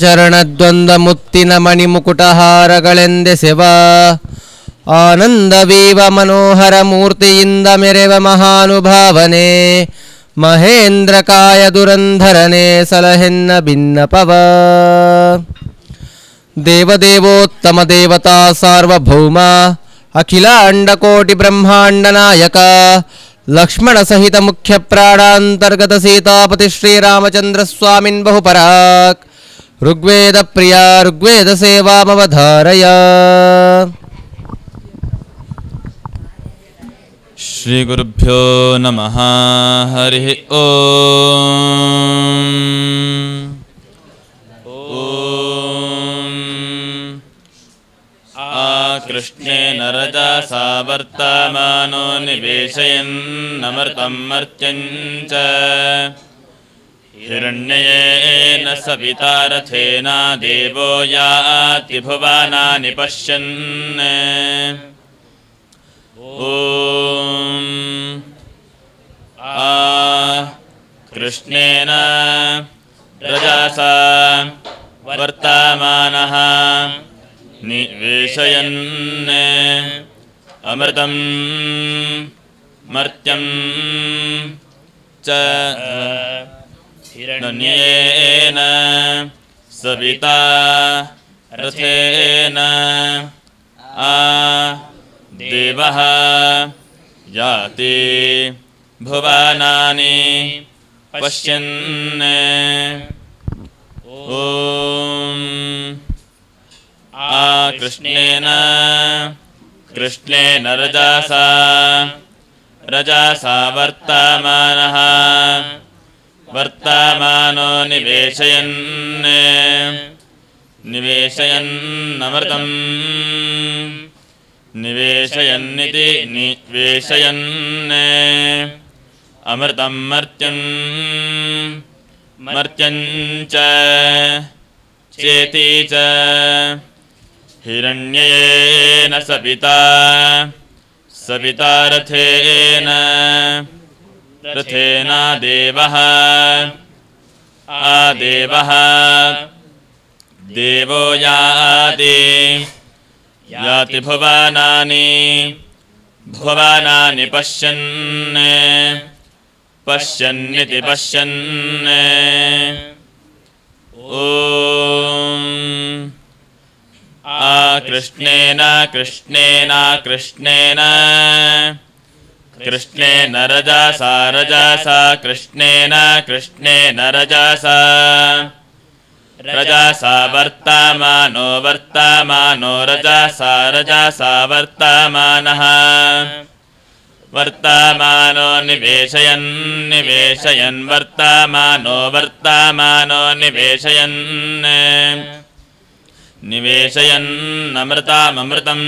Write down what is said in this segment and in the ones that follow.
ಚಂದ್ರಮಂಡಲಚಾರುಮುಖಸುರವೃಂದವಂದಿತಚರಣದ್ವಂದ್ವಮುತ್ತಿನ ಮಣಿಮುಕುಟಹಾರಗಳೆಂದೆಸೆವ ಆನಂದವೀವ ಮನೋಹರ ಮೂರ್ತಿಯಿಂದ ಮೆರೆವ ಮಹಾನುಭಾವನೆ ಮಹೇಂದ್ರಕಾಯ ದುರಂಧರನೆ ಸಲಹೆನ್ನ ಭಿನ್ನಪವ ದೇವದೇವೋತ್ತಮ ದೇವತಾ ಸಾರ್ವಭೌಮ ಅಖಿಲ ಅಂಡಕೋಟಿ ಬ್ರಹ್ಮಾಂಡ ನಾಯಕ ಲಕ್ಷ್ಮಣ ಸಹಿತ ಮುಖ್ಯ ಪ್ರಾಣಾಂತರ್ಗತ ಸೀತಾಪತಿ ಶ್ರೀರಾಮಚಂದ್ರ ಸ್ವಾಮಿನ್ ಬಹುಪರಾಕ್ ಋಗ್ವೇದ ಪ್ರಿಯ ಋಗ್ವೇದ ಸೇವಾಮವಧಾರಯ. ಶ್ರೀ ಗುರುಭ್ಯೋ ನಮಃ. ಹರಿ ಓಂ. ಕೃಷ್ಣೇನ ರಜಸಾ ವರ್ತಮಾನೋ ನಿವೇಶಯನ್ನಮೃತಂ ಮರ್ತ್ಯಂಚ हिरण्ययेन सविता रथेन देवो याति भुवनानि पश्यन् ॐ कृष्णेन रजसा वर्तमानः निवेशयन् अमृतं मर्त्यं च हिरण्येन सविता रथेन देवः याति भुवनानि पश्यन् ॐ कृष्णेन रजसा वर्तमानो निवेशयन्नमृतं निवेशयन्निति निवेशयन् अमृतं मर्त्यं च चेति च हिरण्ययेन सविता रथेन देवः देवो याति भुवनानि पश्यन्निति पश्यन् ॐ कृष्णेन रजसा कृष्णेन रजसा वर्तमानो रजसा वर्तमानो निवेशयन् वर्तमानो निवेशयन्नमृतं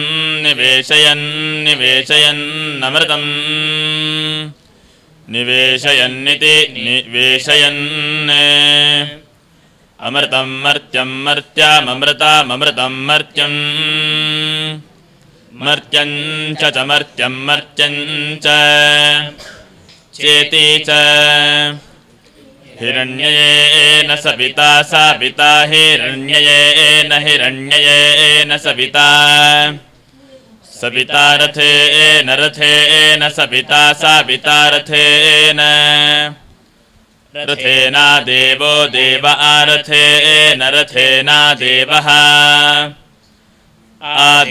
निवेशयन्नमृतं निवेशयन्निति निवेशयन् अमृतं मर्त्यममृतं मर्त्यं च मर्त्यं च चेति च हिरण्ययेन सविता हिरण्ययेन सविता रथेन सविता रथेन देवो रथेन देवः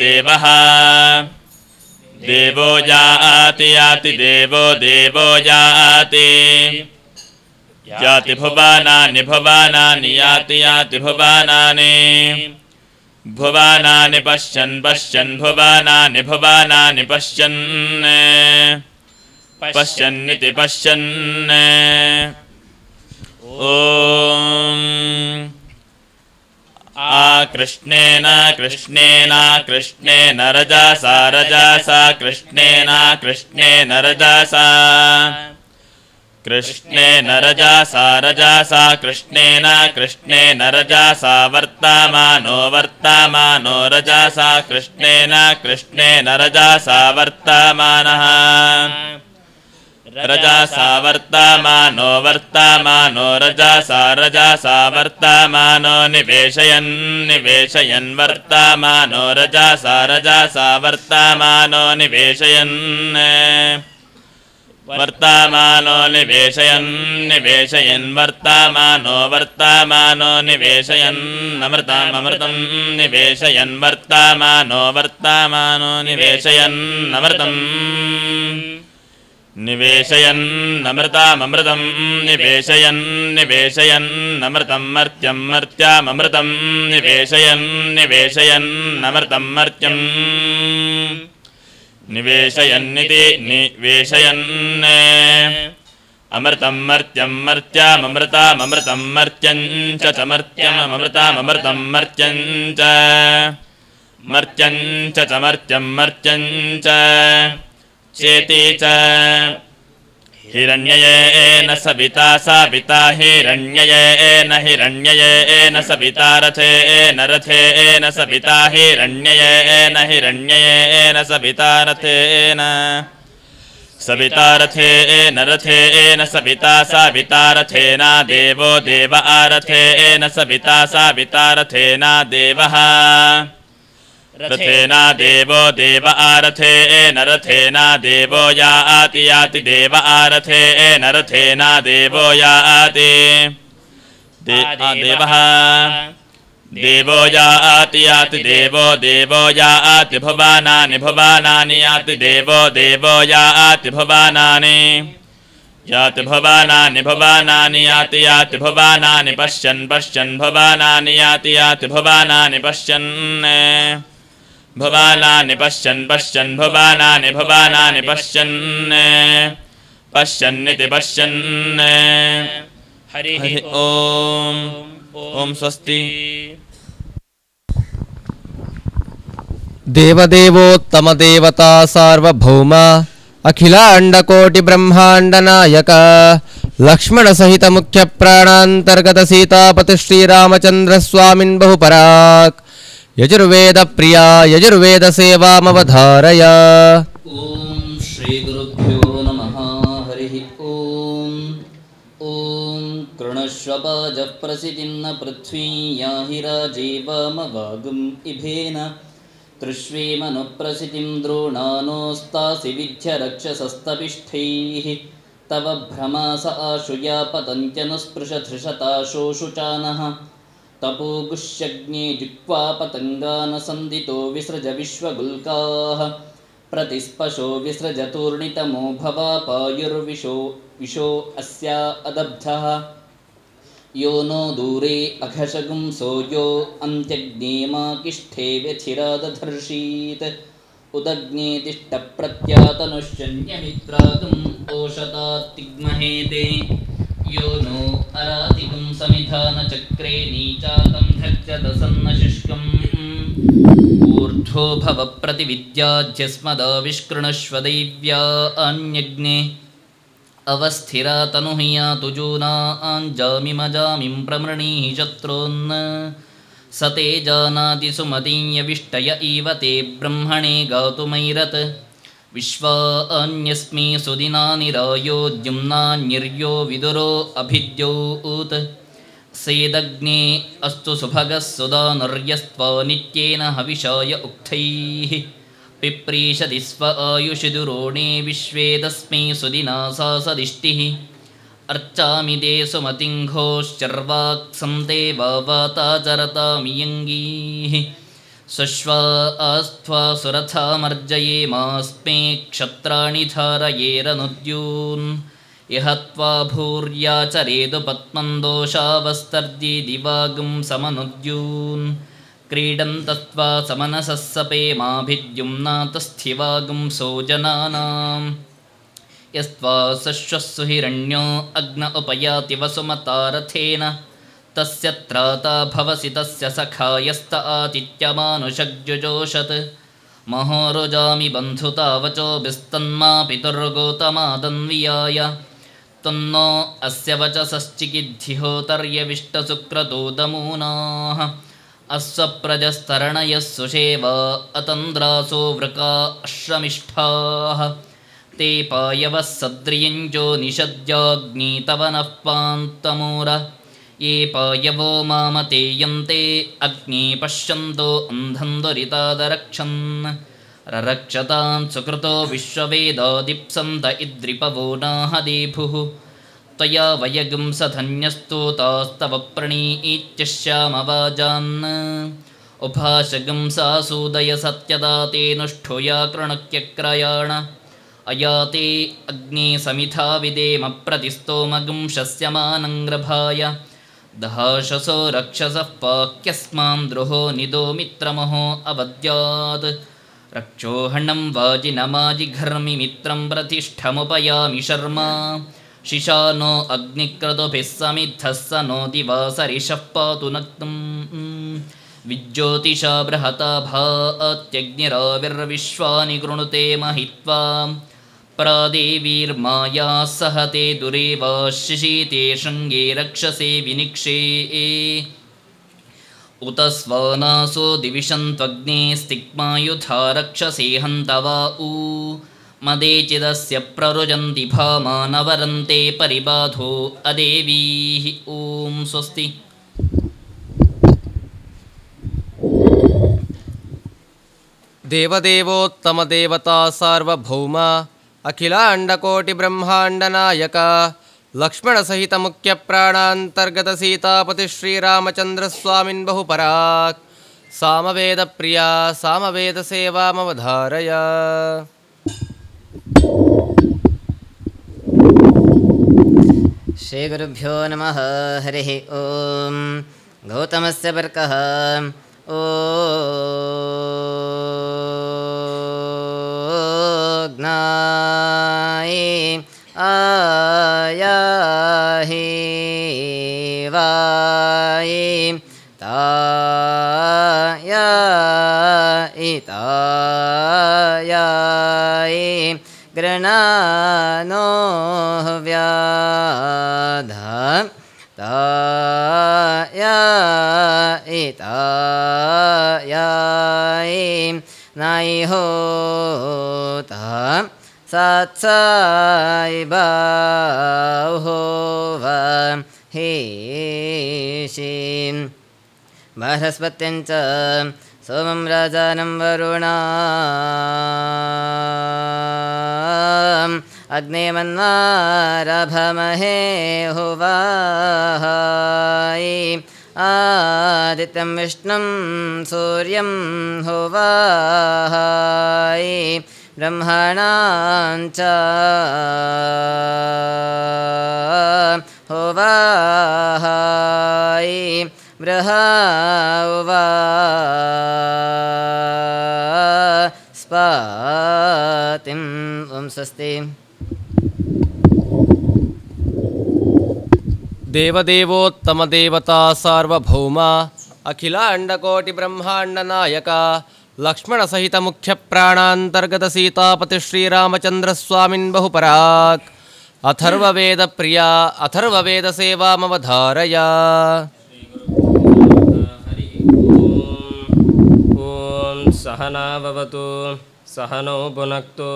देवः देवो याति देवो याति भुवनानि याति भुवनानि पश्यन् भुवनानि पश्यन्निति पश्यन् कृष्णेन रजसा कृष्णेन रजसा कृष्णेन रजसा वर्तमानो रजसा कृष्णेन रजसा वर्तमानः रजसा वर्तमानो रजसा वर्तमानो निवेशयन् वर्तमानो रजसा वर्तमानो निवेशयन् वर्तमानो निवेशयन् वर्तमानो निवेशयन् अमृतं निवेशयन् वर्तमानो निवेशयन् अमृतं निवेशयन्नमृतं निवेशयन् अमृतं मर्त्यममृतं निवेशयन् अमृतं मर्त्यं निवेशयन्निति निवेशयन् अमृतं मर्त्यं मर्त्यं च मर्त्यममृतं मर्त्यं च चेति च हिरण्ययेन सविता साविता हिरण्ययेन हिरण्ययेन सविता रथेन रथेन सविता हिरण्ययेन हिरण्ययेन सविता रथेन सविता रथेन रथेन सविता साविता रथेन देवो देव आरथेन सविता साविता रथेन देवः रथेन देवो देव आरथेन रथेन देवो याति याति देव आरथेन रथेन देवो याति देवः देवो याति याति देवो देवो याति भुवनानि भुवनानि याति देवो देवो याति भुवनानि याति भुवनानि भुवनानि याति याति भुवनानि पश्यन् पश्यन् भुवनानि याति याति भुवनानि पश्यन् भुवनानि पश्यन् पश्यन् भुवनानि भुवनानि पश्यन् पश्यन्निति पश्यन् हरिः ओम् ओम स्वस्ति। देवदेवोत्तम देवता सार्वभौम अखिलांडकोटि ब्रह्मांड नायक लक्ष्मण सहित मुख्य प्राणांतर्गत सीतापति श्रीरामचंद्र स्वामिन् बहुपराक् यजुर्वेद प्रिया यजुर्वेद सेवामवधारय। ओम श्री गुरुभ्यो नमः। हरिः ओम। ओम कृणश्वपाजः प्रसिद्धिं न पृथ्वी याहि राजीवमवागुम् इभेन तृष्वेमनुप्रसिद्धिं द्रोणानोस्तासि विद्य रक्षसस्तपिष्ठैः तव भ्रमास आशुया पतन्त्यनुस्पृशधृषताशोषुचानः तपोगुष्यग्ने जिह्वा पतङ्गानसन्दितो विसृज विश्वगुल्काः प्रतिस्पशो विसृजतूर्णितमो भवापायुर्विशो अस्या अदब्धः यो नो दूरे अघशगुंसो यो अन्त्यग्नेमाकिष्ठे व्यथिरादधर्षीत् उदग्ने तिष्ठप्रत्यातनुष्यन्यमित्रागम् ओषतात्तिग्महेते यो नो अरातिगुं समिधानचक्रे नीचातं धर्त्यदसन्नशुष्कम् ऊर्ध्वो भव प्रतिविद्याध्यस्मदाविष्कृणश्व दैव्या अन्यग्ने अवस्थिरा तनुह्यातु जूना आञ्जामिमजामिं प्रमृणीः शत्रून् स ते जानाति सुमतीयविष्टय इव ते ब्रह्मणे गातुमैरत् विश्वा अन्यस्मै सुदिनानि रायो द्युम्नान्यर्यो विदुरो अभिद्योत् सेदग्ने अस्तु सुभगः सुदानुर्यस्त्वा नित्येन हविषाय उक्थैः पिप्रीषति स्व आयुषि दुरोणे विश्वे तस्मै सुदिना सा सदिष्टिः अर्चामि ते सुमतिं घोश्चर्वाक्सं ते वाता चरतामियङ्गीः सुष्वा आस्त्वा सुरथामर्जयेमास्मे क्षत्राणि धारयेरनुद्यून् इह त्वा भूर्याचरेदु पद्मं दोषावस्तर्जि दिवागुं समनुद्यून् क्रीडन्तस्त्वा समनसः सपेमाभिद्युम्नातस्थिवागुं सोजनानां यस्त्वा सश्वस्सु हिरण्यो अग्न उपयाति वसुमतारथेन तस्य त्राता भवसि तस्य सखायस्त आतिथ्यमानुषग्जुजोषत् महोरुजामि बन्धुतावचो विस्तन्मा पितुर्गोतमादन्वियाय तन्नो अस्य वचसश्चिकिद्धिहोतर्यविष्टसुक्रतोदमूनाः अश्वप्रजस्तरणयः सुषेवा अतन्द्रासो वृका अश्रमिष्ठाः ते पायवः सद्रियञ्जो निषद्याग्नीतवनः पान्तमूर ये पायवो मामते यन्ते अग्ने पश्यन्तो अन्धं दुरितादरक्षन् ररक्षतां सुकृतो विश्ववेदादिप्सन्त इद्रिपवो नाहदेभुः त्वया वयगुं सधन्यस्तु तास्तव प्रणीत्यश्यामवाजान् उभाषगुं सासूदय सत्यदा ते नुष्ठुया कृणक्यक्रयाण अयाते अग्ने समिधा विदेम प्रतिस्तोमगुं शस्यमानङ्ग्रभाय दहाशसो रक्षसः पाक्यस्मां द्रुहो निदो मित्रमहो अवद्यात् रक्षोहणं वाजिनमाजिघर्मि मित्रं प्रतिष्ठमुपयामि शर्मा शिशानो अग्निक्रतुभिः समिद्धः स नो दिवासरिषः पातु नक्तम् विज्योतिषा बृहता भात्यग्निराविर्विश्वानि कृणुते महित्वा प्रादेवीर्माया सहते दुरेव शिशीते शृङ्गे रक्षसे विनिक्षे उत स्वानासो दिविशन्त्वग्ने स्तिग्मायुधा रक्षसे हन्तवा ऊ मदेचिदस्य प्ररुजन्ति भामानवरन्ते परिबाधो अदेवीः ॐ स्वस्ति। देवदेवोत्तमदेवता सार्वभौम अखिलाण्डकोटिब्रह्माण्डनायक लक्ष्मणसहितमुख्यप्राणान्तर्गत सीतापति श्रीरामचन्द्रस्वामिन् बहुपराक् सामवेदप्रिया सामवेदसेवामवधारय। श्रीगुरुभ्यो नमः। हरिः ॐ। गौतमस्य पर्कः ओग्नाये आयाहि वाये तायाये गृणानो व्याधा तायाये नायि होता सात्सायि बाहुव हेशिं बृहस्पत्यञ्च सोमं राजानं वरुणाम् अग्ने मन्वारभमहे हुवाहायि आदित्यं विष्णुं सूर्यं हुवाहायि ब्रह्मणां च हुवाहायि बृहस्पतिं ॐ स्वस्ति। देवदेवोत्तमदेवता सार्वभौम अखिलाण्डकोटिब्रह्माण्डनायक लक्ष्मणसहितमुख्यप्राणान्तर्गत सीतापति श्रीरामचन्द्रस्वामिन् बहुपराक् अथर्ववेदप्रिया अथर्ववेदसेवामवधारय। ॐ सहना भवतु सहनौ भुनक्तु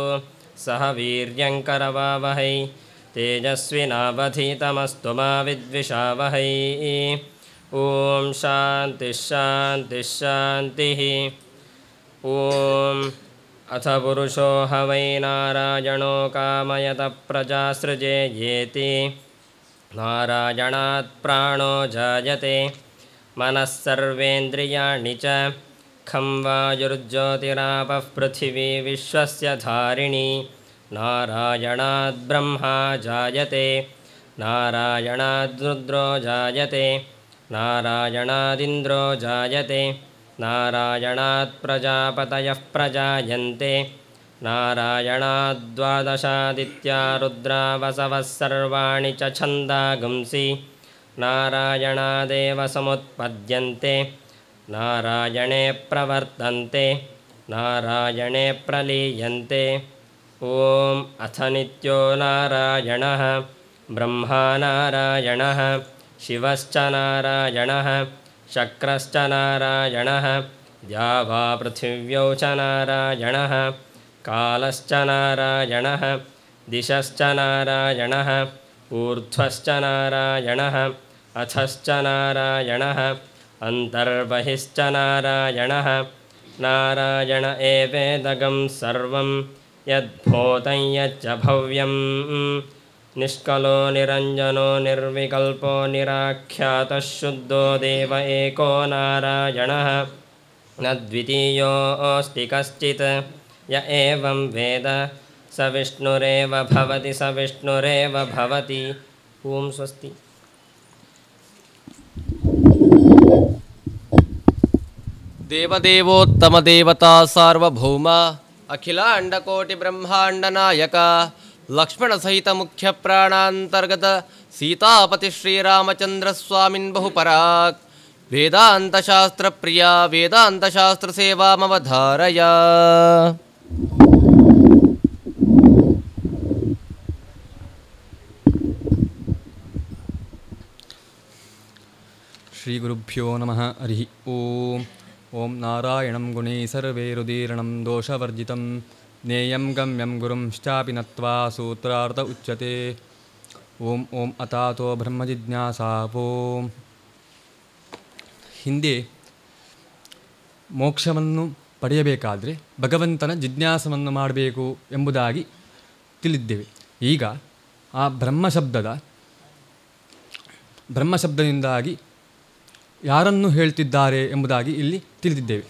सह वीर्यङ्करवावहै तेजस्विनावधीतमस्तु मा विद्विषावहै। ॐ शान्तिः शान्तिः शान्तिः। ॐ अथ पुरुषो ह वै नारायणो कामयत प्रजासृजेयेति नारायणात् प्राणो जायते मनः सर्वेन्द्रियाणि च खं वायुर्ज्योतिरापः पृथिवी विश्वस्य धारिणी नारायणाद् ब्रह्मा जायते नारायणाद् रुद्रो जायते नारायणादिन्द्रो जायते नारायणात् प्रजापतयः प्रजायन्ते नारायणाद्वादशादित्या रुद्रा वसवः सर्वाणि च छन्दागुंसि नारायणादेव समुत्पद्यन्ते नारायणे प्रवर्तन्ते नारायणे प्रलीयन्ते। ॐ अथ नित्यो नारायणः ब्रह्मा नारायणः शिवश्च नारायणः शक्रश्च नारायणः द्यावा पृथिव्यौ च नारायणः कालश्च नारायणः दिशश्च नारायणः ऊर्ध्वश्च नारायणः अधश्च नारायणः अन्तर्बहिश्च नारायणः नारायण एवेदगं सर्वं यद्भूतं यच्च भव्यं निष्कलो निरञ्जनो निर्विकल्पो निराख्यातः शुद्धो देव एको नारायणः न द्वितीयोऽस्ति कश्चित् य एवं वेद स विष्णुरेव भवति स विष्णुरेव भवति। ॐ स्वस्ति। देवदेवोत्तमदेवता सार्वभौम अखिलाण्डकोटिब्रह्माण्डनायक लक्ष्मणसहितमुख्यप्राणान्तर्गत सीतापति श्रीरामचन्द्रस्वामिन् बहुपराक् वेदान्तशास्त्रप्रिया वेदान्तशास्त्रसेवामवधारय। ಶ್ರೀಗುರುಭ್ಯೋ ನಮಃ ಹರಿ ಓಂ. ಓಂ ನಾರಾಯಣಂ ಗುಣೇ ಸರ್ವೈರುದೀರ್ಣಂ ದೋಷವರ್ಜಿತಂ ಜ್ಞೇಯಂ ಗಮ್ಯಂ ಗುರುಂಶ್ಚಾಪಿ ನತ್ವಾ ಸೂತ್ರಾರ್ಥ ಉಚ್ಯತೆ. ಓಂ ಓಂ ಅಥಾತೋ ಬ್ರಹ್ಮಜಿಜ್ಞಾಸಾ. ಓಂ. ಹಿಂದೆ ಮೋಕ್ಷವನ್ನು ಪಡೆಯಬೇಕಾದರೆ ಭಗವಂತನ ಜಿಜ್ಞಾಸವನ್ನು ಮಾಡಬೇಕು ಎಂಬುದಾಗಿ ತಿಳಿದ್ದೇವೆ. ಈಗ ಆ ಬ್ರಹ್ಮಶಬ್ದದಿಂದಾಗಿ ಯಾರನ್ನು ಹೇಳ್ತಿದ್ದಾರೆ ಎಂಬುದಾಗಿ ಇಲ್ಲಿ ತಿಳಿದಿದ್ದೇವೆ.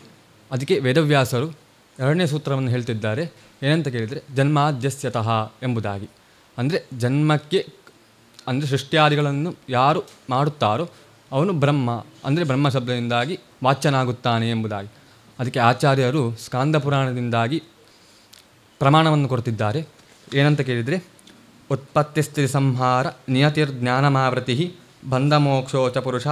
ಅದಕ್ಕೆ ವೇದವ್ಯಾಸರು 2ನೇ ಸೂತ್ರವನ್ನು ಹೇಳ್ತಿದ್ದಾರೆ. ಏನಂತ ಕೇಳಿದರೆ ಜನ್ಮಾದ್ಯಸ್ಯತಃ ಎಂಬುದಾಗಿ. ಅಂದರೆ ಜನ್ಮಕ್ಕೆ ಅಂದರೆ ಸೃಷ್ಟಿಯಾದಿಗಳನ್ನು ಯಾರು ಮಾಡುತ್ತಾರೋ ಅವನು ಬ್ರಹ್ಮ, ಅಂದರೆ ಬ್ರಹ್ಮಶಬ್ದದಿಂದಾಗಿ ವಾಚ್ಯನಾಗುತ್ತಾನೆ ಎಂಬುದಾಗಿ. ಅದಕ್ಕೆ ಆಚಾರ್ಯರು ಸ್ಕಾಂದ ಪುರಾಣದಿಂದಾಗಿ ಪ್ರಮಾಣವನ್ನು ಕೊಡ್ತಿದ್ದಾರೆ. ಏನಂತ ಕೇಳಿದರೆ ಉತ್ಪತ್ತಿಸ್ಥಿತಿ ಸಂಹಾರ ನಿಯತಿರ್ಜ್ಞಾನಮಾವೃತಿ ಬಂಧಮೋಕ್ಷೋಚ ಪುರುಷ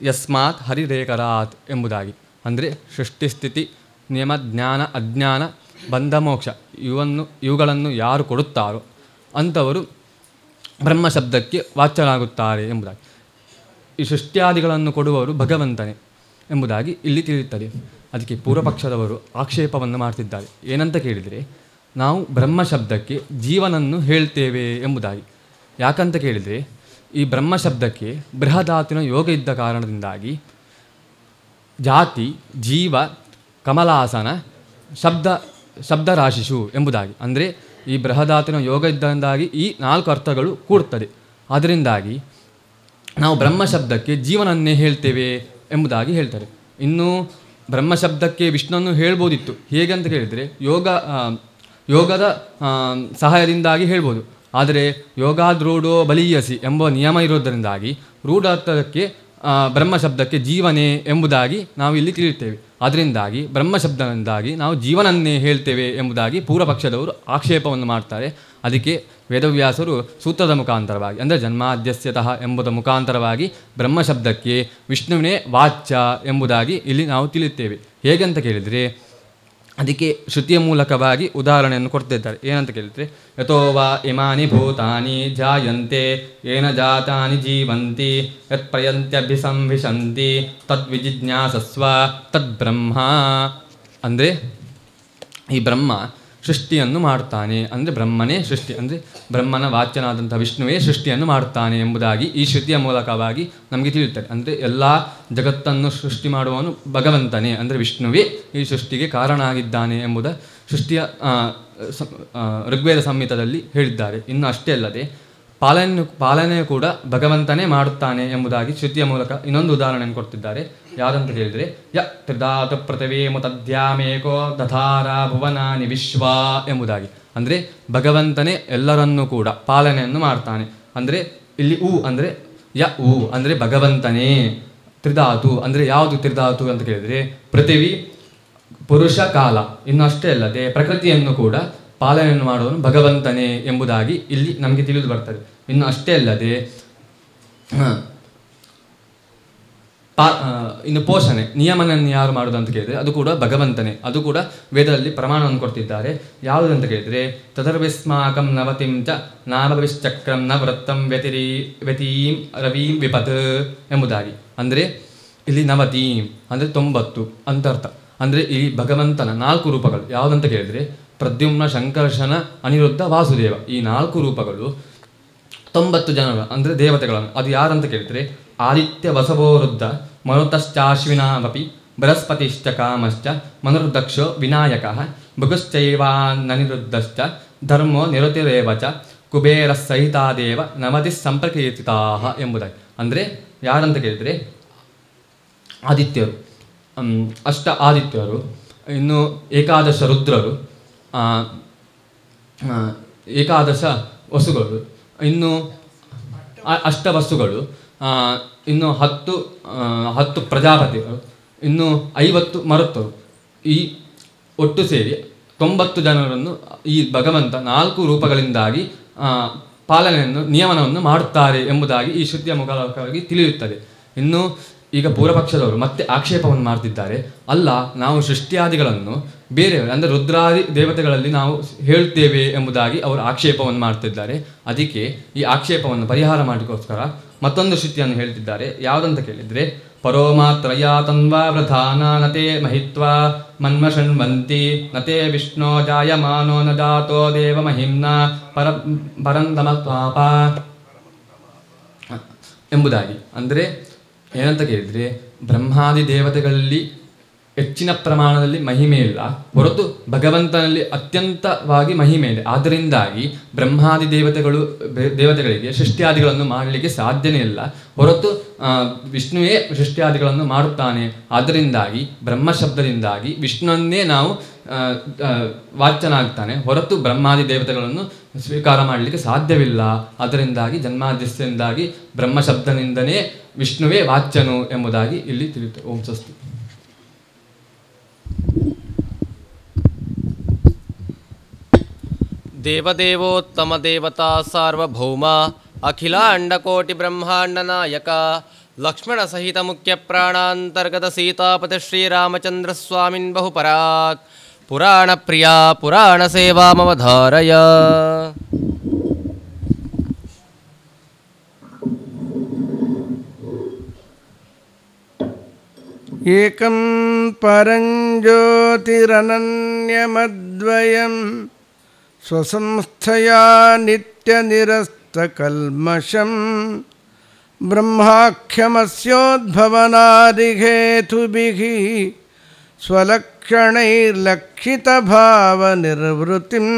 ಯಸ್ಮಾತ್ ಹರಿರೇಕರಾತ್ ಎಂಬುದಾಗಿ. ಅಂದರೆ ಸೃಷ್ಟಿಸ್ಥಿತಿ ನಿಯಮ ಜ್ಞಾನ ಅಜ್ಞಾನ ಬಂಧಮೋಕ್ಷ ಇವುಗಳನ್ನು ಯಾರು ಕೊಡುತ್ತಾರೋ ಅಂಥವರು ಬ್ರಹ್ಮಶಬ್ದಕ್ಕೆ ವಾಚ್ಯರಾಗುತ್ತಾರೆ ಎಂಬುದಾಗಿ. ಈ ಸೃಷ್ಟ್ಯಾದಿಗಳನ್ನು ಕೊಡುವವರು ಭಗವಂತನೇ ಎಂಬುದಾಗಿ ಇಲ್ಲಿ ತಿಳಿಯುತ್ತದೆ. ಅದಕ್ಕೆ ಪೂರ್ವಪಕ್ಷದವರು ಆಕ್ಷೇಪವನ್ನು ಮಾಡ್ತಿದ್ದಾರೆ. ಏನಂತ ಕೇಳಿದರೆ ನಾವು ಬ್ರಹ್ಮಶಬ್ದಕ್ಕೆ ಜೀವನನ್ನು ಹೇಳ್ತೇವೆ ಎಂಬುದಾಗಿ. ಯಾಕಂತ ಕೇಳಿದರೆ ಈ ಬ್ರಹ್ಮಶಬ್ದಕ್ಕೆ ಬೃಹದಾತಿನ ಯೋಗ ಇದ್ದ ಕಾರಣದಿಂದಾಗಿ ಜಾತಿ ಜೀವ ಕಮಲಾಸನ ಶಬ್ದರಾಶಿಷು ಎಂಬುದಾಗಿ. ಅಂದರೆ ಈ ಬೃಹದಾತಿನ ಯೋಗ ಇದ್ದರಿಂದಾಗಿ ಈ 4 ಅರ್ಥಗಳು ಕೂಡುತ್ತದೆ. ಅದರಿಂದಾಗಿ ನಾವು ಬ್ರಹ್ಮಶಬ್ದಕ್ಕೆ ಜೀವನನ್ನೇ ಹೇಳ್ತೇವೆ ಎಂಬುದಾಗಿ ಹೇಳ್ತಾರೆ. ಇನ್ನು ಬ್ರಹ್ಮಶಬ್ದಕ್ಕೆ ವಿಷ್ಣುವನ್ನು ಹೇಳ್ಬೋದಿತ್ತು. ಹೇಗೆ ಅಂತ ಕೇಳಿದರೆ ಯೋಗದ ಸಹಾಯದಿಂದಾಗಿ ಹೇಳ್ಬೋದು. ಆದರೆ ಯೋಗಾದ್ರೂಢೋ ಬಲೀಯಸಿ ಎಂಬ ನಿಯಮ ಇರೋದರಿಂದಾಗಿ ರೂಢಾರ್ಥಕ್ಕೆ ಬ್ರಹ್ಮಶಬ್ದಕ್ಕೆ ಜೀವನೇ ಎಂಬುದಾಗಿ ನಾವು ಇಲ್ಲಿ ತಿಳಿಯುತ್ತೇವೆ. ಅದರಿಂದಾಗಿ ಬ್ರಹ್ಮಶಬ್ದದಿಂದಾಗಿ ನಾವು ಜೀವನನ್ನೇ ಹೇಳ್ತೇವೆ ಎಂಬುದಾಗಿ ಪೂರ್ವಪಕ್ಷದವರು ಆಕ್ಷೇಪವನ್ನು ಮಾಡ್ತಾರೆ. ಅದಕ್ಕೆ ವೇದವ್ಯಾಸರು ಸೂತ್ರದ ಮುಖಾಂತರವಾಗಿ ಅಂದರೆ ಜನ್ಮಾದ್ಯಸ್ಯತಃ ಎಂಬುದರ ಮುಖಾಂತರವಾಗಿ ಬ್ರಹ್ಮಶಬ್ದಕ್ಕೆ ವಿಷ್ಣುವಿನೇ ವಾಚ್ಯ ಎಂಬುದಾಗಿ ಇಲ್ಲಿ ನಾವು ತಿಳಿಯುತ್ತೇವೆ. ಹೇಗೆಂತ ಕೇಳಿದರೆ ಅದಕ್ಕೆ ಶ್ರುತಿಯ ಮೂಲಕವಾಗಿ ಉದಾಹರಣೆಯನ್ನು ಕೊಡ್ತಿದ್ದಾರೆ. ಏನಂತ ಕೇಳಿದರೆ ಯಥೋ ವಾ ಇಮಾನಿ ಭೂತಾನಿ ಜಾಯಂತೆ ಏನ ಜಾತಾನಿ ಜೀವಂತಿ ಯತ್ ಪ್ರಯಂತ್ಯಭಿಸಂವಿಶಂತಿ ತದ್ವಿಜಿಜ್ಞಾಸಸ್ವ ತದ್ಬ್ರಹ್ಮ. ಅಂದರೆ ಈ ಬ್ರಹ್ಮ ಸೃಷ್ಟಿಯನ್ನು ಮಾಡ್ತಾನೆ, ಅಂದರೆ ಬ್ರಹ್ಮನೇ ಸೃಷ್ಟಿ, ಅಂದರೆ ಬ್ರಹ್ಮನ ವಾಚ್ಯನಾದಂಥ ವಿಷ್ಣುವೇ ಸೃಷ್ಟಿಯನ್ನು ಮಾಡ್ತಾನೆ ಎಂಬುದಾಗಿ ಈ ಶ್ರುತಿಯ ಮೂಲಕವಾಗಿ ನಮಗೆ ತಿಳಿಯುತ್ತದೆ. ಅಂದರೆ ಎಲ್ಲ ಜಗತ್ತನ್ನು ಸೃಷ್ಟಿ ಮಾಡುವವನು ಭಗವಂತನೇ, ಅಂದರೆ ವಿಷ್ಣುವೇ ಈ ಸೃಷ್ಟಿಗೆ ಕಾರಣ ಆಗಿದ್ದಾನೆ ಎಂಬುದ ಸೃಷ್ಟಿಯ ಋಗ್ವೇದ ಸಂಹಿತದಲ್ಲಿ ಹೇಳಿದ್ದಾರೆ. ಇನ್ನು ಅಷ್ಟೇ ಅಲ್ಲದೆ ಪಾಲನೆ ಕೂಡ ಭಗವಂತನೇ ಮಾಡುತ್ತಾನೆ ಎಂಬುದಾಗಿ ಶ್ರುತಿಯ ಮೂಲಕ ಇನ್ನೊಂದು ಉದಾಹರಣೆಯನ್ನು ಕೊಡ್ತಿದ್ದಾರೆ. ಯಾವುದಂತ ಹೇಳಿದರೆ ತ್ರಿಧಾತು ಪೃಥಿವೀ ಮುತದ್ಯಾಮೇಕೋ ದಧಾರ ಭುವನಾನಿ ವಿಶ್ವ ಎಂಬುದಾಗಿ. ಅಂದರೆ ಭಗವಂತನೇ ಎಲ್ಲರನ್ನೂ ಕೂಡ ಪಾಲನೆಯನ್ನು ಮಾಡ್ತಾನೆ. ಅಂದರೆ ಇಲ್ಲಿ ಅಂದರೆ ಅಂದರೆ ಭಗವಂತನೇ. ತ್ರಿಧಾತು ಅಂದರೆ ಯಾವುದು ತ್ರಿಧಾತು ಅಂತ ಕೇಳಿದರೆ ಪೃಥಿವಿ ಪುರುಷ ಕಾಲ. ಇನ್ನು ಅಷ್ಟೇ ಅಲ್ಲದೆ ಪ್ರಕೃತಿಯನ್ನು ಕೂಡ ಪಾಲನೆಯನ್ನು ಮಾಡುವನು ಭಗವಂತನೇ ಎಂಬುದಾಗಿ ಇಲ್ಲಿ ನಮಗೆ ತಿಳಿದು ಬರ್ತದೆ. ಇನ್ನು ಅಷ್ಟೇ ಅಲ್ಲದೆ ಇನ್ನು ಪೋಷಣೆ ನಿಯಮನನ್ನು ಯಾರು ಮಾಡೋದು ಅಂತ ಕೇಳಿದರೆ ಅದು ಕೂಡ ಭಗವಂತನೇ. ಅದು ಕೂಡ ವೇದದಲ್ಲಿ ಪ್ರಮಾಣವನ್ನು ಕೊಡ್ತಿದ್ದಾರೆ. ಯಾವುದಂತ ಕೇಳಿದರೆ ತದರ್ವಿಸ್ಮಾಕಂ ನವತಿಂ ಚ ನಾಭವಿಶ್ಚಕ್ರಂ ನ ವೃತ್ತಂ ವ್ಯತೀಂ ರವೀಂ ವಿಪತ್ ಎಂಬುದಾಗಿ. ಅಂದರೆ ಇಲ್ಲಿ ನವತೀಂ ಅಂದರೆ 90 ಅಂತರ್ಥ. ಅಂದರೆ ಈ ಭಗವಂತನ 4 ರೂಪಗಳು ಯಾವುದಂತ ಕೇಳಿದರೆ ಪ್ರದ್ಯುಮ್ನ ಸಂಕರ್ಷಣ ಅನಿರುದ್ಧ ವಾಸುದೇವ ಈ 4 ರೂಪಗಳು 90 ಜನರು ಅಂದರೆ ದೇವತೆಗಳನ್ನು. ಅದು ಯಾರಂತ ಕೇಳಿದರೆ ಆದಿತ್ಯ ವಸವೋರುದ್ಧ ಮರುತಶ್ಚಾಶ್ವಿನಾವಪಿ ಬೃಹಸ್ಪತಿಶ್ಚ ಕಾಮಶ್ಚ ಮನುರ್ದಕ್ಷೋ ವಿನಾಯಕಃ ಭೃಗುಶ್ಚೈವಾನನಿರುದ್ಧಶ್ಚ ಧರ್ಮೋ ನಿರುತಿರೇವ ಚ ಕುಬೇರಸಹಿತಾದೇವ ನವತಿ ಸಂಪ್ರಕೀರ್ತಿತಾಃ ಎಂಬುದಾಗಿ. ಅಂದರೆ ಯಾರಂತ ಕೇಳಿದರೆ ಆದಿತ್ಯರು, ಅಷ್ಟ ಆದಿತ್ಯರು, ಇನ್ನು ಏಕಾದಶ ರುದ್ರರು, ಏಕಾದಶ ವಸುಗಳು, ಇನ್ನು ಅಷ್ಟವಸುಗಳು, ಇನ್ನು 10 ಪ್ರಜಾಪತಿಗಳು, ಇನ್ನು 50 ಮರುತ್ತರು. ಈ ಒಟ್ಟು ಸೇರಿ 90 ಜನರನ್ನು ಈ ಭಗವಂತ 4 ರೂಪಗಳಿಂದಾಗಿ ಪಾಲನೆಯನ್ನು ನಿಯಮನವನ್ನು ಮಾಡುತ್ತಾರೆ ಎಂಬುದಾಗಿ ಈ ಶ್ರುತಿಯ ಮೂಲಕವಾಗಿ ತಿಳಿಯುತ್ತದೆ. ಇನ್ನು ಈಗ ಪೂರ್ವಪಕ್ಷದವರು ಮತ್ತೆ ಆಕ್ಷೇಪವನ್ನು ಮಾಡ್ತಿದ್ದಾರೆ. ಅಲ್ಲ, ನಾವು ಸೃಷ್ಟಿಯಾದಿಗಳನ್ನು ಬೇರೆಯವರು ಅಂದರೆ ರುದ್ರಾದಿ ದೇವತೆಗಳಲ್ಲಿ ನಾವು ಹೇಳ್ತೇವೆ ಎಂಬುದಾಗಿ ಅವರು ಆಕ್ಷೇಪವನ್ನು ಮಾಡ್ತಿದ್ದಾರೆ. ಅದಕ್ಕೆ ಈ ಆಕ್ಷೇಪವನ್ನು ಪರಿಹಾರ ಮಾಡಲಿಕ್ಕೋಸ್ಕರ ಮತ್ತೊಂದು ಶ್ರುತಿಯನ್ನು ಹೇಳ್ತಿದ್ದಾರೆ. ಯಾವುದಂತ ಕೇಳಿದರೆ, ಪರೋಮಾತ್ರಯಾ ತನ್ವಾ ವೃಧಾನ ನತೆ ಮಹಿತ್ವಾ ಮನ್ಮಷಣ್ವಂತಿ ನತೆ ವಿಷ್ಣೋ ಜಾಯಮಾನೋ ನ ಜಾತೋ ದೇವ ಮಹಿಮ್ನ ಪರಂದಮ ಪಾಪ ಎಂಬುದಾಗಿ. ಅಂದರೆ ಏನಂತ ಕೇಳಿದರೆ, ಬ್ರಹ್ಮಾದಿ ದೇವತೆಗಳಲ್ಲಿ ಹೆಚ್ಚಿನ ಪ್ರಮಾಣದಲ್ಲಿ ಮಹಿಮೆ ಇಲ್ಲ, ಹೊರತು ಭಗವಂತನಲ್ಲಿ ಅತ್ಯಂತವಾಗಿ ಮಹಿಮೆ ಇದೆ. ಆದ್ದರಿಂದಾಗಿ ಬ್ರಹ್ಮಾದಿ ದೇವತೆಗಳಿಗೆ ಸೃಷ್ಟಿಯಾದಿಗಳನ್ನು ಮಾಡಲಿಕ್ಕೆ ಸಾಧ್ಯನೇ ಇಲ್ಲ, ಹೊರತು ವಿಷ್ಣುವೇ ಸೃಷ್ಟಿಯಾದಿಗಳನ್ನು ಮಾಡುತ್ತಾನೆ. ಆದ್ದರಿಂದಾಗಿ ಬ್ರಹ್ಮಶಬ್ದದಿಂದಾಗಿ ವಿಷ್ಣುವನ್ನೇ ನಾವು ವಾಚ್ಯನಾಗ್ತಾನೆ, ಹೊರತು ಬ್ರಹ್ಮಾದಿ ದೇವತೆಗಳನ್ನು ಸ್ವೀಕಾರ ಮಾಡಲಿಕ್ಕೆ ಸಾಧ್ಯವಿಲ್ಲ. ಅದರಿಂದಾಗಿ ಜನ್ಮಾದ್ಯಸ್ಯದಿಂದಾಗಿ ಬ್ರಹ್ಮಶಬ್ದನಿಂದನೇ ವಿಷ್ಣುವೇ ವಾಚ್ಯನು ಎಂಬುದಾಗಿ ಇಲ್ಲಿ ತಿಳಿಯುತ್ತೆ. ಓಂ ಸ್ವಸ್ತಿ. ದೇವದೇವೋತ್ತಮ ದೇವತಾ ಸಾರ್ವಭೌಮ ಅಖಿಲಾಂಡಕೋಟಿ ಬ್ರಹ್ಮಾಂಡ ನಾಯಕ ಲಕ್ಷ್ಮಣ ಸಹಿತ ಮುಖ್ಯ ಪ್ರಾಣಾಂತರ್ಗತ ಸೀತಾಪತಿ ಶ್ರೀರಾಮಚಂದ್ರ ಸ್ವಾಮಿನ್ ಬಹುಪರಾಕ್ ಪುರಾಣ ಪ್ರಿಯ ಪುರಾಣ ಸೇವಾಮವಧಾರಯ. ಏಕಂ ಪರಂಜ್ಯೋತಿರನನ್ಯಮದ್ವಯಂ ಸ್ವಸಂಸ್ಥಯಾ ನಿತ್ಯನಿರಸ್ತಕಲ್ಮಷಂ ಬ್ರಹ್ಮಾಖ್ಯಮಸ್ಯೋದ್ಭವನಾದಿಹೇತುಭಿಃ ಸ್ವಲಕ್ಷಣೈರ್ಲಕ್ಷಿತಭಾವನಿರ್ವೃತಿಂ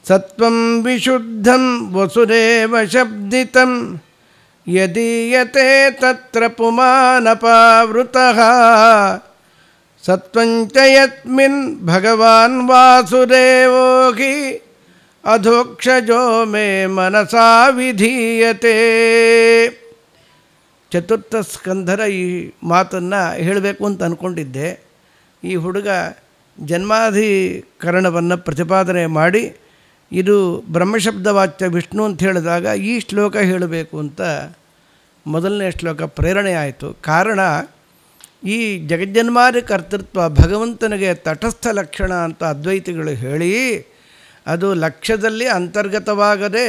ಸತ್ವಂ ವಿಶುದ್ಧಂ ವಸುರೇವ ಶಬ್ದಿತಂ ಯದೀಯತೆ ತತ್ರ ಪುಮಾನಪಾವೃತಃ ಸತ್ವಂಚ ಯಸ್ಮಿನ್ ಭಗವಾನ್ ವಾಸುದೇವೋ ಹಿ ಅಧೋಕ್ಷಜೋ ಮೇ ಮನಸಾ ವಿಧೀಯತೆ. ಚತುರ್ಥ ಸ್ಕಂಧರ ಈ ಮಾತನ್ನು ಹೇಳಬೇಕು ಅಂತ ಅಂದ್ಕೊಂಡಿದ್ದೆ. ಈ ಹುಡುಗ ಜನ್ಮಾಧಿಕರಣವನ್ನು ಪ್ರತಿಪಾದನೆ ಮಾಡಿ ಇದು ಬ್ರಹ್ಮಶಬ್ದವಾಚ್ಯ ವಿಷ್ಣು ಅಂತ ಹೇಳಿದಾಗ ಈ ಶ್ಲೋಕ ಹೇಳಬೇಕು ಅಂತ ಮೊದಲನೇ ಶ್ಲೋಕ ಪ್ರೇರಣೆ ಆಯಿತು. ಕಾರಣ, ಈ ಜಗಜ್ಜನ್ಮಾದಿ ಕರ್ತೃತ್ವ ಭಗವಂತನಿಗೆ ತಟಸ್ಥ ಲಕ್ಷಣ ಅಂತ ಅದ್ವೈತಿಗಳು ಹೇಳಿ ಅದು ಲಕ್ಷ್ಯದಲ್ಲಿ ಅಂತರ್ಗತವಾಗದೆ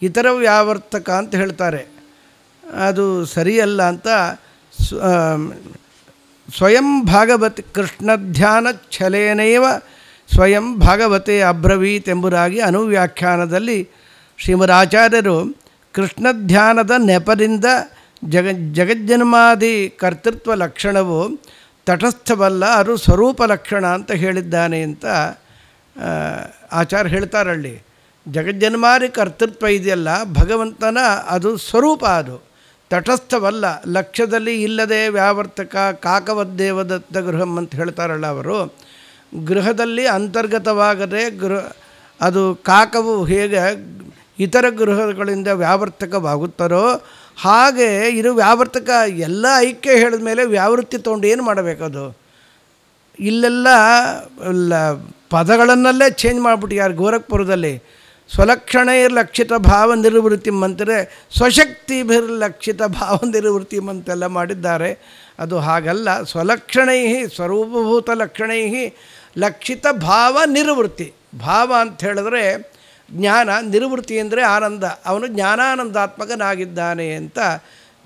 ಇತರ ವ್ಯಾವರ್ತಕ ಅಂತ ಹೇಳ್ತಾರೆ. ಅದು ಸರಿಯಲ್ಲ ಅಂತ ಸ್ವಯಂ ಭಾಗವತಿ ಕೃಷ್ಣಧ್ಯಾನ ಛಲೇನೈವ ಸ್ವಯಂ ಭಾಗವತೆ ಅಬ್ರವೀತ್ ಎಂಬುದಾಗಿ ಅನುವ್ಯಾಖ್ಯಾನದಲ್ಲಿ ಶ್ರೀಮದಾಚಾರ್ಯರು ಕೃಷ್ಣಧ್ಯಾನದ ನೆಪದಿಂದ ಜಗಜ್ಜನ್ಮಾದಿ ಕರ್ತೃತ್ವ ಲಕ್ಷಣವು ತಟಸ್ಥವಲ್ಲ, ಅದು ಸ್ವರೂಪ ಲಕ್ಷಣ ಅಂತ ಹೇಳಿದ್ದಾನೆ ಅಂತ ಆಚಾರ್ಯ ಹೇಳ್ತಾರಲ್ಲಿ. ಜಗಜ್ಜನ್ಮಾದಿ ಕರ್ತೃತ್ವ ಇದೆಯಲ್ಲ ಭಗವಂತನ ಅದು ಸ್ವರೂಪ, ಅದು ತಟಸ್ಥವಲ್ಲ, ಲಕ್ಷ್ಯದಲ್ಲಿ ಇಲ್ಲದೆ ವ್ಯಾವರ್ತಕ ಕಾಕವದ್ದೇವದತ್ತ ಗೃಹಂ ಅಂತ ಹೇಳ್ತಾರಲ್ಲ ಅವರು. ಗೃಹದಲ್ಲಿ ಅಂತರ್ಗತವಾಗದೆ ಅದು ಕಾಕವು ಹೇಗೆ ಇತರ ಗೃಹಗಳಿಂದ ವ್ಯಾವರ್ತಕವಾಗುತ್ತಾರೋ ಹಾಗೆ ಇದು ವ್ಯಾವರ್ತಕ. ಎಲ್ಲ ಐಕ್ಯ ಹೇಳಿದ ಮೇಲೆ ವ್ಯಾವೃತ್ತಿ ತೊಗೊಂಡು ಏನು ಮಾಡಬೇಕದು? ಇಲ್ಲೆಲ್ಲ ಪದಗಳನ್ನಲ್ಲೇ ಚೇಂಜ್ ಮಾಡಿಬಿಟ್ಟಿದ್ದಾರೆ. ಗೋರಖ್ಪುರದಲ್ಲಿ ಸ್ವಲಕ್ಷಣೈರ್ಲಕ್ಷಿತ ಭಾವ ನಿರ್ವೃತ್ತಿಂ ಅಂತಾರೆ, ಸ್ವಶಕ್ತಿಭಿರ್ಲಕ್ಷಿತ ಭಾವ ನಿರ್ವೃತ್ತಿಂ ಅಂತೆಲ್ಲ ಮಾಡಿದ್ದಾರೆ. ಅದು ಹಾಗಲ್ಲ. ಸ್ವಲಕ್ಷಣೈ ಸ್ವರೂಪಭೂತ ಲಕ್ಷಣೈ ಲಕ್ಷಿತ ಭಾವ ನಿರ್ವೃತ್ತಿ. ಭಾವ ಅಂತ ಹೇಳಿದ್ರೆ ಜ್ಞಾನ, ನಿರ್ವೃತ್ತಿ ಅಂದರೆ ಆನಂದ. ಅವನು ಜ್ಞಾನಾನಂದಾತ್ಮಕನಾಗಿದ್ದಾನೆ ಅಂತ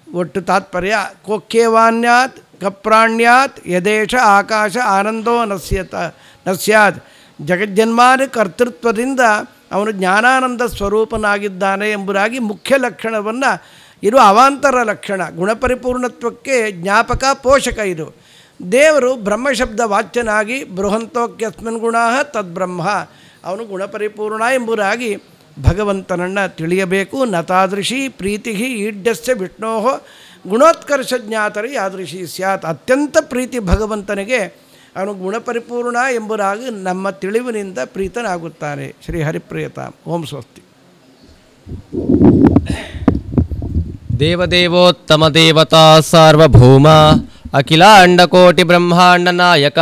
ಒಟ್ಟು ತಾತ್ಪರ್ಯ. ಕೊಕ್ಕೇವಾನ್ಯಾತ್ ಕಪ್ರಾಣ್ಯಾತ್ ಯದೇಶ ಆಕಾಶ ಆನಂದೋ ನಸ್ಯಾತ್. ಜಗಜ್ಜನ್ಮಾದಿ ಕರ್ತೃತ್ವದಿಂದ ಅವನು ಜ್ಞಾನಾನಂದ ಸ್ವರೂಪನಾಗಿದ್ದಾನೆ ಎಂಬುದಾಗಿ ಮುಖ್ಯ ಲಕ್ಷಣವನ್ನು, ಇದು ಅವಾಂತರ ಲಕ್ಷಣ. ಗುಣಪರಿಪೂರ್ಣತ್ವಕ್ಕೆ ಜ್ಞಾಪಕ ಪೋಷಕ. ಇದು ದೇವರು ಬ್ರಹ್ಮಶಬ್ದ ವಾಚ್ಯನಾಗಿ ಬೃಹಂತೋಕ್ಯಸ್ಮಿನ್ ಗುಣ ತದ್ಬ್ರಹ್ಮ, ಅವನು ಗುಣಪರಿಪೂರ್ಣ ಎಂಬುದಾಗಿ ಭಗವಂತನನ್ನು ತಿಳಿಯಬೇಕು. ನತಾದೃಶಿ ಪ್ರೀತಿ ಈಡ್ಯಸ್ಯ ವಿಷ್ಣೋ ಗುಣೋತ್ಕರ್ಷ ಜ್ಞಾತರಿ ಯಾದೃಶಿ ಸ್ಯಾತ್. ಅತ್ಯಂತ ಪ್ರೀತಿ ಭಗವಂತನಿಗೆ, ಅವನು ಗುಣಪರಿಪೂರ್ಣ ಎಂಬುದಾಗಿ ನಮ್ಮ ತಿಳಿವಿನಿಂದ ಪ್ರೀತನಾಗುತ್ತಾನೆ. ಶ್ರೀ ಹರಿಪ್ರಿಯತಾಂ. ಓಂ ಸ್ವಸ್ತಿ. ದೇವದೇವೋತ್ತಮ ದೇವತಾ ಸಾರ್ವಭೌಮ ಅಖಿಲಾಂಡಕೋಟಿ ಬ್ರಹ್ಮಾಂಡ ನಾಯಕ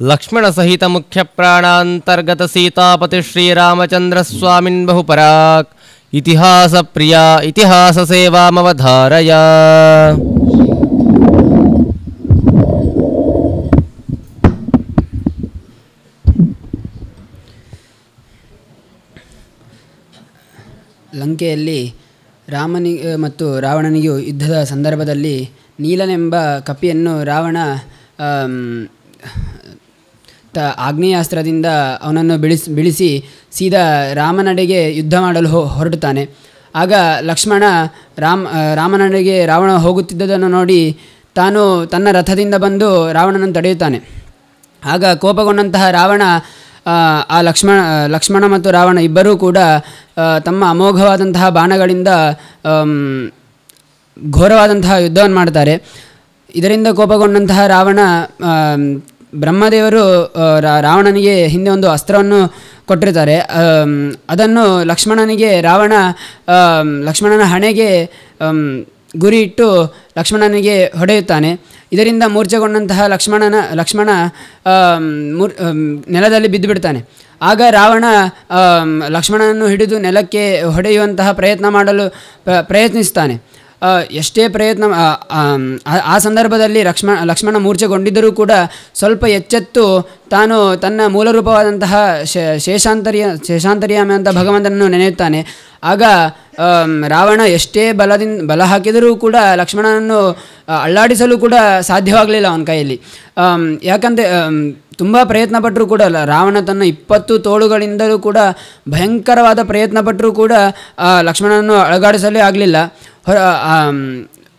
ಲಕ್ಷ್ಮಣ ಸಹಿತ ಮುಖ್ಯ ಪ್ರಾಣಾಂತರ್ಗತ ಸೀತಾಪತಿ ಶ್ರೀರಾಮಚಂದ್ರ ಸ್ವಾಮಿನ್ ಬಹುಪರಾಕ್ ಇತಿಹಾಸ ಪ್ರಿಯ ಇತಿಹಾಸ ಸೇವಾಮವಧಾರಯ. ಲಂಕೆಯಲ್ಲಿ ರಾಮನಿಗೆ ಮತ್ತು ರಾವಣನಿಗೂ ಯುದ್ಧದ ಸಂದರ್ಭದಲ್ಲಿ ನೀಲನೆಂಬ ಕಪಿಯನ್ನು ರಾವಣ ಆಗ್ನೇಯಾಸ್ತ್ರದಿಂದ ಅವನನ್ನು ಬಿಡಿಸಿ ಸೀದಾ ರಾಮನಡೆಗೆ ಯುದ್ಧ ಮಾಡಲು ಹೊರಡುತ್ತಾನೆ. ಆಗ ಲಕ್ಷ್ಮಣ ರಾಮನಡೆಗೆ ರಾವಣ ಹೋಗುತ್ತಿದ್ದುದನ್ನು ನೋಡಿ ತಾನು ತನ್ನ ರಥದಿಂದ ಬಂದು ರಾವಣನನ್ನು ತಡೆಯುತ್ತಾನೆ. ಆಗ ಕೋಪಗೊಂಡಂತಹ ರಾವಣ ಲಕ್ಷ್ಮಣ ಮತ್ತು ರಾವಣ ಇಬ್ಬರೂ ಕೂಡ ತಮ್ಮ ಅಮೋಘವಾದಂತಹ ಬಾಣಗಳಿಂದ ಘೋರವಾದಂತಹ ಯುದ್ಧವನ್ನು ಮಾಡ್ತಾರೆ. ಇದರಿಂದ ಕೋಪಗೊಂಡಂತಹ ರಾವಣ ಬ್ರಹ್ಮದೇವರು ರಾವಣನಿಗೆ ಹಿಂದೆ ಒಂದು ಅಸ್ತ್ರವನ್ನು ಕೊಟ್ಟಿರ್ತಾರೆ. ಅದನ್ನು ಲಕ್ಷ್ಮಣನ ಹಣೆಗೆ ಗುರಿ ಇಟ್ಟು ಲಕ್ಷ್ಮಣನಿಗೆ ಹೊಡೆಯುತ್ತಾನೆ. ಇದರಿಂದ ಮೂರ್ಛೆಗೊಂಡಂತಹ ಲಕ್ಷ್ಮಣ ನೆಲದಲ್ಲಿ ಬಿದ್ದು ಬಿಡ್ತಾನೆ. ಆಗ ರಾವಣ ಲಕ್ಷ್ಮಣನನ್ನು ಹಿಡಿದು ನೆಲಕ್ಕೆ ಹೊಡೆಯುವಂತಹ ಪ್ರಯತ್ನ ಮಾಡಲು ಪ್ರಯತ್ನಿಸ್ತಾನೆ. ಎಷ್ಟೇ ಪ್ರಯತ್ನ ಆ ಸಂದರ್ಭದಲ್ಲಿ ಲಕ್ಷ್ಮಣ ಮೂರ್ಛೆಗೊಂಡಿದ್ದರೂ ಕೂಡ ಸ್ವಲ್ಪ ಎಚ್ಚೆತ್ತು ತಾನು ತನ್ನ ಮೂಲ ರೂಪವಾದಂತಹ ಶೇಷಾಂತರ್ಯಾಮಿ ಅಂತ ಭಗವಂತನನ್ನು ನೆನೆಯುತ್ತಾನೆ. ಆಗ ರಾವಣ ಎಷ್ಟೇ ಬಲ ಹಾಕಿದರೂ ಕೂಡ ಲಕ್ಷ್ಮಣನನ್ನು ಅಲ್ಲಾಡಿಸಲು ಕೂಡ ಸಾಧ್ಯವಾಗಲಿಲ್ಲ ಅವನ ಕೈಯಲ್ಲಿ. ಯಾಕಂದರೆ ತುಂಬ ಪ್ರಯತ್ನಪಟ್ಟರೂ ಕೂಡ ರಾವಣ ತನ್ನ 20 ತೋಳುಗಳಿಂದಲೂ ಕೂಡ ಭಯಂಕರವಾದ ಪ್ರಯತ್ನಪಟ್ಟರೂ ಕೂಡ ಲಕ್ಷ್ಮಣನನ್ನು ಅಲುಗಾಡಿಸಲೇ ಆಗಲಿಲ್ಲ.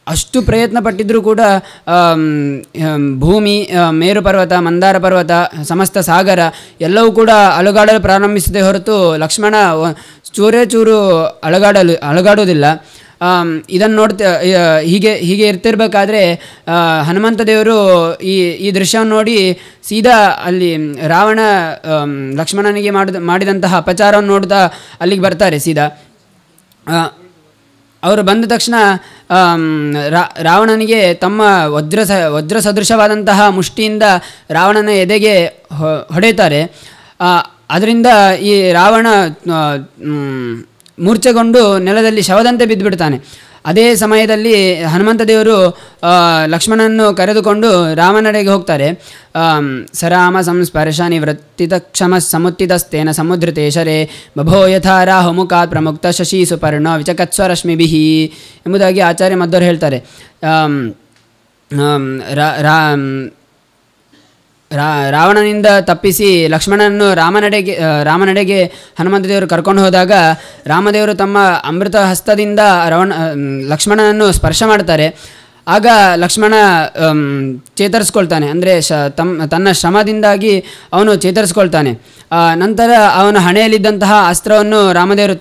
ಅಷ್ಟು ಪ್ರಯತ್ನ ಪಟ್ಟಿದ್ದರೂ ಕೂಡ ಭೂಮಿ, ಮೇರು ಪರ್ವತ, ಮಂದಾರ ಪರ್ವತ, ಸಮಸ್ತ ಸಾಗರ ಎಲ್ಲವೂ ಕೂಡ ಅಲುಗಾಡಲು ಪ್ರಾರಂಭಿಸಿದೆ ಹೊರತು ಲಕ್ಷ್ಮಣ ಚೂರೇ ಚೂರು ಅಲುಗಾಡೋದಿಲ್ಲ. ಇದನ್ನು ಹೀಗೆ ಇರ್ತಿರ್ಬೇಕಾದ್ರೆ ಹನುಮಂತ ದೇವರು ಈ ದೃಶ್ಯವನ್ನು ನೋಡಿ ಸೀದಾ ಅಲ್ಲಿ ರಾವಣ ಲಕ್ಷ್ಮಣನಿಗೆ ಮಾಡಿದಂತಹ ಅಪಚಾರವನ್ನು ನೋಡ್ತಾ ಅಲ್ಲಿಗೆ ಬರ್ತಾರೆ ಸೀದಾ. ಅವರು ಬಂದ ತಕ್ಷಣ ರಾವಣನಿಗೆ ತಮ್ಮ ವಜ್ರ ಸದೃಶವಾದಂತಹ ಮುಷ್ಟಿಯಿಂದ ರಾವಣನ ಎದೆಗೆ ಹೊಡೆಯುತ್ತಾರೆ. ಅದರಿಂದ ಈ ರಾವಣ ಮೂರ್ಛೆಗೊಂಡು ನೆಲದಲ್ಲಿ ಶವದಂತೆ ಬಿದ್ದುಬಿಡ್ತಾನೆ. ಅದೇ ಸಮಯದಲ್ಲಿ ಹನುಮಂತ ದೇವರು ಲಕ್ಷ್ಮಣನನ್ನು ಕರೆದುಕೊಂಡು ರಾಮನಡೆಗೆ ಹೋಗ್ತಾರೆ. ಸರಾಮ ಸಂಸ್ಪರ್ಶ ನಿವೃತ್ತಿತ ಕ್ಷಮ ಸಮುತ್ತಿತಸ್ತೇನ ಸಮುದ್ರತೇಶರೆ ಬಭೋ ಯಥಾ ರಾಹು ಮುಖಾತ್ ಪ್ರಮುಕ್ತ ಶಶಿ ಸುಪರ್ಣ ವಿಚಕತ್ಸ್ವರಶ್ಮಿಭಿಃ ಎಂಬುದಾಗಿ ಆಚಾರ್ಯ ಮಧ್ವರು ಹೇಳ್ತಾರೆ. ರಾವಣನಿಂದ ತಪ್ಪಿಸಿ ಲಕ್ಷ್ಮಣನನ್ನು ರಾಮನಡೆಗೆ ಹನುಮಂತ ದೇವರು ಕರ್ಕೊಂಡು ಹೋದಾಗ ರಾಮದೇವರು ತಮ್ಮ ಅಮೃತ ಹಸ್ತದಿಂದ ಲಕ್ಷ್ಮಣನನ್ನು ಸ್ಪರ್ಶ ಮಾಡ್ತಾರೆ. ಆಗ ಲಕ್ಷ್ಮಣ ಚೇತರಿಸ್ಕೊಳ್ತಾನೆ. ಅಂದರೆ ತನ್ನ ಶ್ರಮದಿಂದಾಗಿ ಅವನು ಚೇತರಿಸ್ಕೊಳ್ತಾನೆ. ನಂತರ ಅವನ ಹಣೆಯಲ್ಲಿದ್ದಂತಹ ಅಸ್ತ್ರವನ್ನು ರಾಮದೇವರು